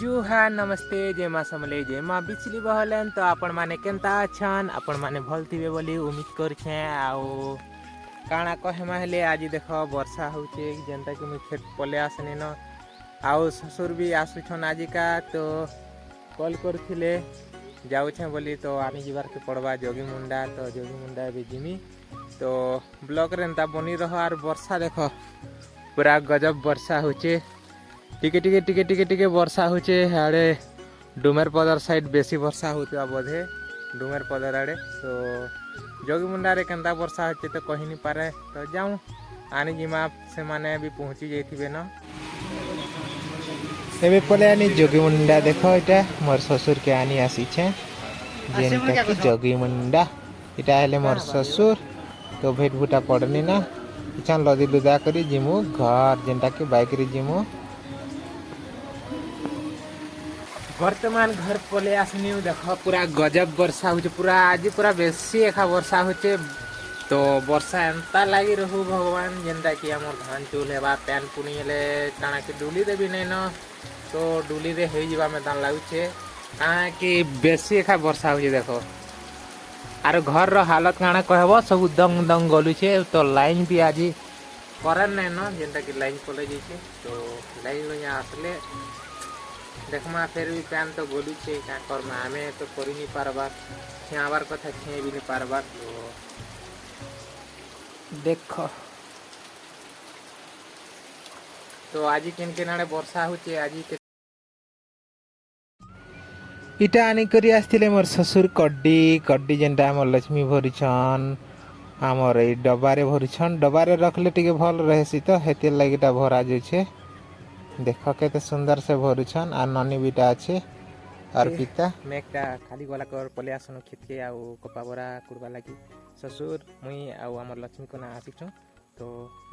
जुहार नमस्ते जय माँ समले जय माँ बिचली बहलेन तो आपण माने केनता अछन आपण माने भल थिबे बोली उम्मीद करछे आओ काଣା कहमा हेले आज देख वर्षा होचे जेनता कि मुई खेत पले आसने न आओ ससुर भी आसुछन आजिका तो कॉल करथिले जाउछे बोली तो आनी जिबार के पड़वा जोगी मुंडा तो जोगी मुंडा भी जिमी तो ब्लॉक रे एंता बनी रह आर वर्षा देख पूरा गजब वर्षा होचे टिके टिके टिके टिके टिके वर्षा होचे आड़े डुमेर पदर साइड बेसी वर्षा होता बोधे डुमेर पदर आड़े तो जोगी मुंडा रे केंता वर्षा होचे तो कही नहीं पारे तो जाऊँ आनी जिमा से माने भी पहुँची जाइथिबे न एबे पले आनी जोगी मुंडा देखो इटा मोर ससुर के आनी आसी छे जेनटा कि जोगी मुंडा इटा हेले मोर ससुर तो भेट भुटा पड़नी ना इचान लदी लुदा करी जिमु घर जेनटा कि बाइक रे जिमु वर्तमान घर पले आसनी देख पूरा गजब वर्षा होचे पूरा आज पूरा बेसी एखा वर्षा होचे तो वर्षा एंता लगी रहू भगवान जेनटा कि हमर धान चूल हेबा पैन पुनी हेले काना कि डुली देबी नै न तो डुली रे हेई जिबा में दान लागुचे काना कि बेसी एखा वर्षा होचे देखो आर घर रो हालत काना कहबो सब दंग दंग गलुचे तो लाइन भी आज करन नै न जेनटा कि लाइन पले जइचे तो लाइन लो यहाँ आसले देखमा फिर भी पैन तो गोलू छे क्या करमा आमे तो करी नहीं पारबार छेआबार कथा छे भी नहीं पारबार तो देखो तो आज किन किन आड़े वर्षा होचे आज इटा आनी करी आस्थिले मोर ससुर कड्डी कड्डी जेनटा हमर लक्ष्मी भरिछन हमर ए डब्बारे भरिछन डब्बारे रखले टिके भल रहेसी तो हेते लागिटा भरा जाछे देख के सुंदर से भरुछन आ ननी बीटा अच्छे और पिता मेकटा खाली गला कर पले आसन खेत के आ कपा बरा कुरबा लगी ससुर मुई आमर लक्ष्मी को ना आसिछु तो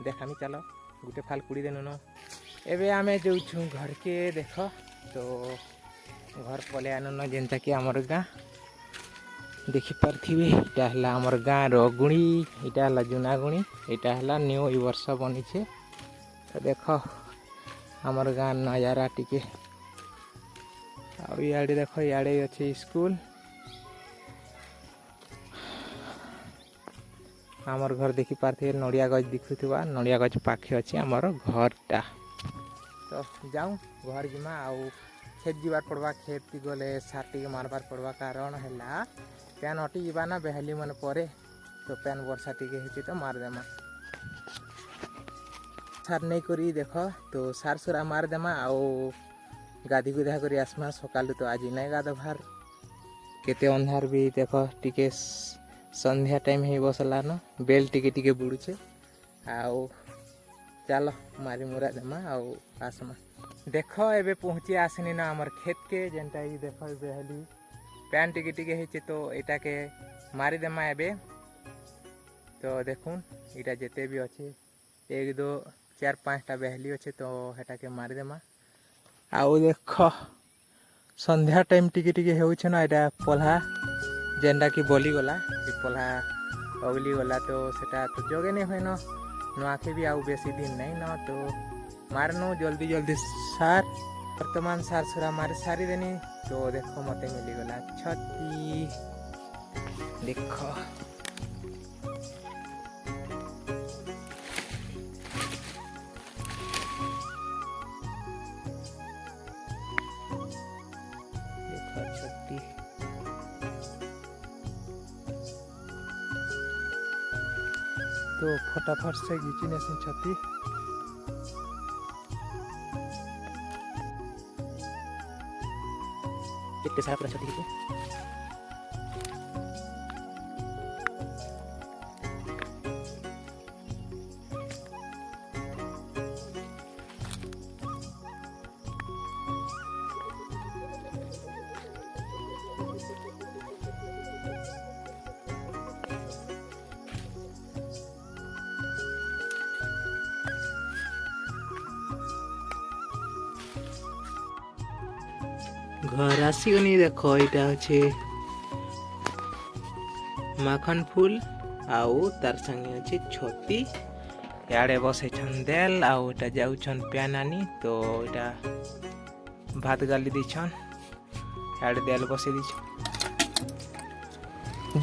देखामी चलो गुटे फाल कुड़ी देनु न एबे आमे जाउछु घर के देख तो घर पले आनु न जेनता कि आमर गाँ देखि पारथिबे इटा हला आमर गाँ रो गुणी इटा हला जुना गुणी इटा हला न्यू ई वर्ष बनी छे तो देख आमर गाँ नजारा टिके आड़े देख इे अच्छे स्कूल आमर घर देखी पारे नड़िया गज दिखुवा नड़िया गज पाखे अच्छे आमर घरटा तो जाऊँ घर जिमा आउ खेत जीवार पड़वा खेत गले सार टी मारबार पड़वा कारण है पैन हटी जावा ना बेहली मन परे तो पैन वर्षा टी तो मारदेमा सार नहीं करी देख तो सार सुरा मार देमा आओ गाधी गुधा करी आसमा सकालू तो आज नहीं गाध भार केते अंधार भी देख टिके संध्या टाइम ही बसला न बेल टिके टिके बुड़ुचे आओ चलो मारी मुरा देमा आओ आसमा देख एबे पहुँची आसनी ना हमर खेत के जेनटा ही देख बेहली पैन टिके टिके हेचे तो एटा के मारी देमा एबे तो देखुन इटा जेते भी अच्छे एक दो चार पाँचटा बेहली अच्छे तो हेटा के मारी देमा आउ देख संध्या टाइम टिके टिके होउछ ना एटा पल्हा जेनटा कि बली गला पल्हा अगली गला तो सेटा तो जगे नहीं होय न नुआखे भी आउ बेसी दिन नहीं न तो मारनो जल्दी जल्दी सार वर्तमान सार सुरा मारी सारी देनी तो देखो मते मिली गला छती देखो तो फटाफट से घींचने से छती कितने सारा पूरा छती खींचे घर आसीगनी देख यहाँ अच्छे माखन फूल आउ तार संगे अच्छे छती इे बस देल आउ जाऊन प्यान आनी तो यहाँ भात गाली दीछन आड़े दाल बसई दीछन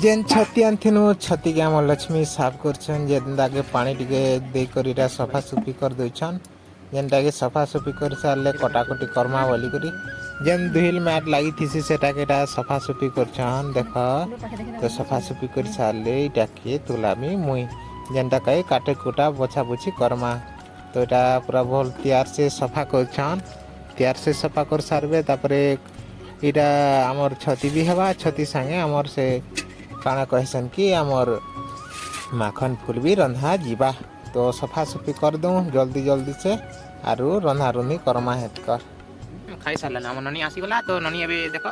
जेन छती आनथिनु छती के आम लक्ष्मी साफ करछन जेंदा के पानी टिके दे करीरा सफा सुफी कर देछन जेनटा के सफा सुफी कर सारले कटाकटी कर्मा बोली करी जेन दुहिल मैट लागी थिसी सेटा केटा सफा सुफी करछन देख तो सफा सुफी कर सारले इटा के तुलामी मुई जेनटा कहे काटे कुटा बछा बुछी कर्मा तो एटा पूरा भल तैयार से सफा करछन तैयार से सफा कर सारबे तापरे इटा हमर छती भी हवा छती संगे हमर से काना कहसन कि हमर माखन फूल भी रंधा जीवा तो सफा सुफी कर दूँ जल्दी जल्दी से आरु रंधा रुंधी करमा हेत कर खाई सारला ना ननी आसीगला तो ननी एबे देखो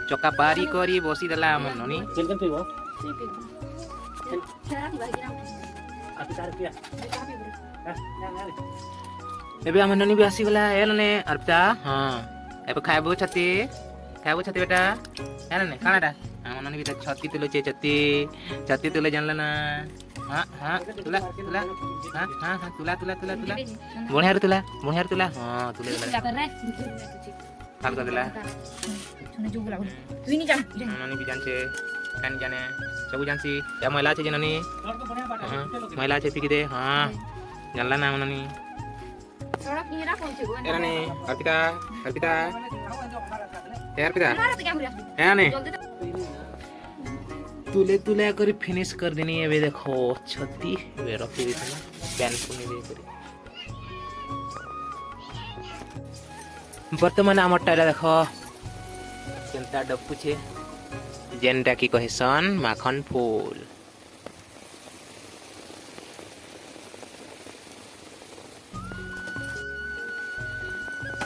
चक्का पारी करी बसी देला हमर ननी चिंतन पिबो एबे हमर ननी भी आसीगला एलने अर्पिता हां एबे खाइबो छती बेटा एलने कानाडा हमर ननी भी छती तुलो छती तुले जानला ना हां तुला हां तुला बढ़िया तुला हां तुले खाल कर देला ननी भी जानछे कान जाने सब जानसी या महिला छे ननी महिला छे पिकी दे हां जानला ना ननी एरने अर्पिता एरने तुले करी फिनिश कर देनी है देखो छती वे रखी दी थी पैन पुनी दे करी वर्तमान आमर टाइला देखो केनता डप्पू छे जेनटा की कहसन माखन फूल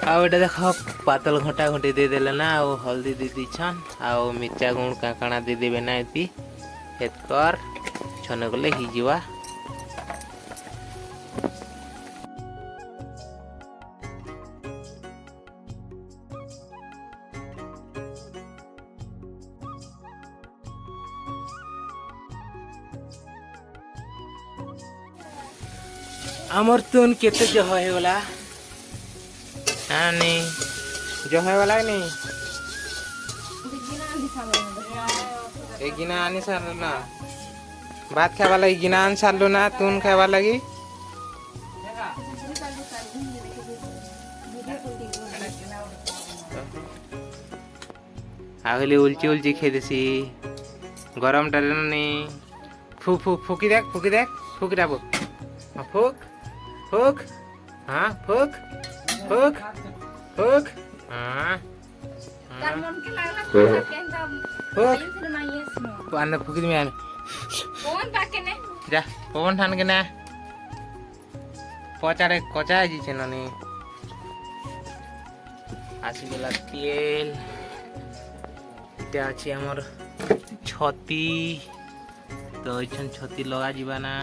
आउ एटा देख पातल घंटा घंटी दे देले ना आउ हल्दी दे दीछन आउ मिर्चा गुण काकाना दे देबे ना एती हेतकर छन गले ही जीवा हमर तुन केते जह हे वाला आनी जो है वाला नहीं एक गिना आनी सारलो ना भात खाए वाला गिना आन सारलो ना तुन खाए वाला की आगले उलची खे देसी गरम टारे नहीं फूकी देख फूक हाँ फूक हाँ पान फुकी में आने जा पवन ठान के ना पचारे कचा जी छे ननी आसी गला तेल इटा अछि हमर छती तो इछन छती लगा जीवा ना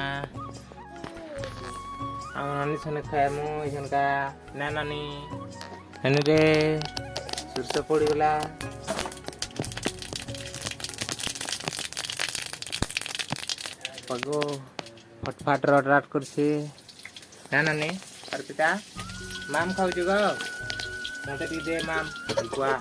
हम ननी सने खाएमु इछन का ना ननी हेनु रे सुरस पड़ी गला पगो फटफाट रट करछे ना ननी अर्पिता माम खाउ जगो मते दी दे माम इकुआ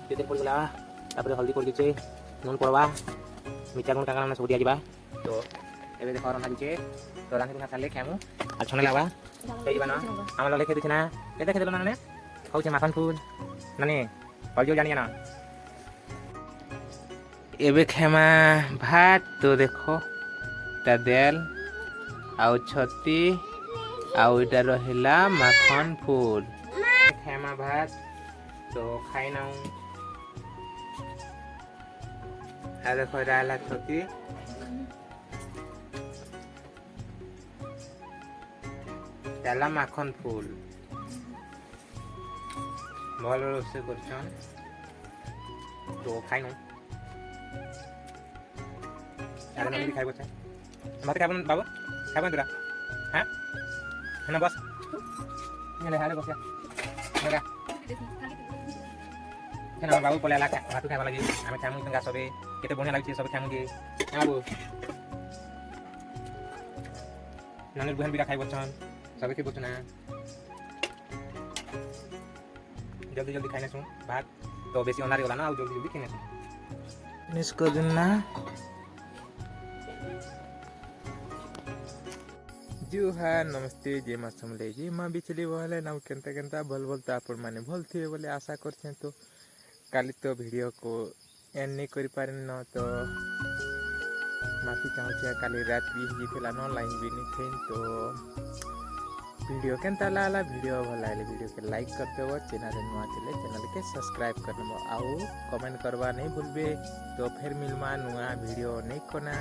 ये पड़ गला तापर हल्दी पड़ दिछे नून पड़वा मिर्चा गुण काका सब दिया तो एबे देखो रंधा दिछे तो रांधि गुना साले खामु आ छने लावा कइबा ना हम लले खेति छना केते खेदलो ना ने खाउ छे माखन फूल नने पड़जो जानिया ना एबे खेमा भात तो देखो ता देल आउ छती आउ इटा रहिला माखन फूल खेमा भात तो खाई नाउ आ देखो राला छती ताला माखन फूल भल रोसे करछन तो खाई नाउ आरे नली खाइबो छ मते खाबन बाबू खाबन तोरा हां हेना बस हेले हाले बस लगा हेना बाबू पले ला भातु खाइबा लागि आमे खामु संगा सबे केते बढ़िया लागछे सब खाएम के बाबू नानी बहन भी खाई बचन सब के बचना जल्दी जल्दी खाने सुन भात तो बेसी अंधारी होला ना आ जल्दी जल्दी खाने सुन निस्को दिन ना जुहार नमस्ते जे मा समले जे मा बिचली बोले ना केनता केनता भल भल तो आपण माने भल थिए बोले आशा करछे तो काली तो वीडियो को एंड नहीं कर पारे न तो माफी चाहूँ काली रात भी जीतेला न लाइन भी नहीं थे तो वीडियो केनता लाला वीडियो भल लागले वीडियो के लाइक करते हो चैनल नुआ चले चैनल के सब्सक्राइब करने आओ कमेंट करवा नहीं भूलबे तो फिर मिलमा नुआ वीडियो नहीं कोना।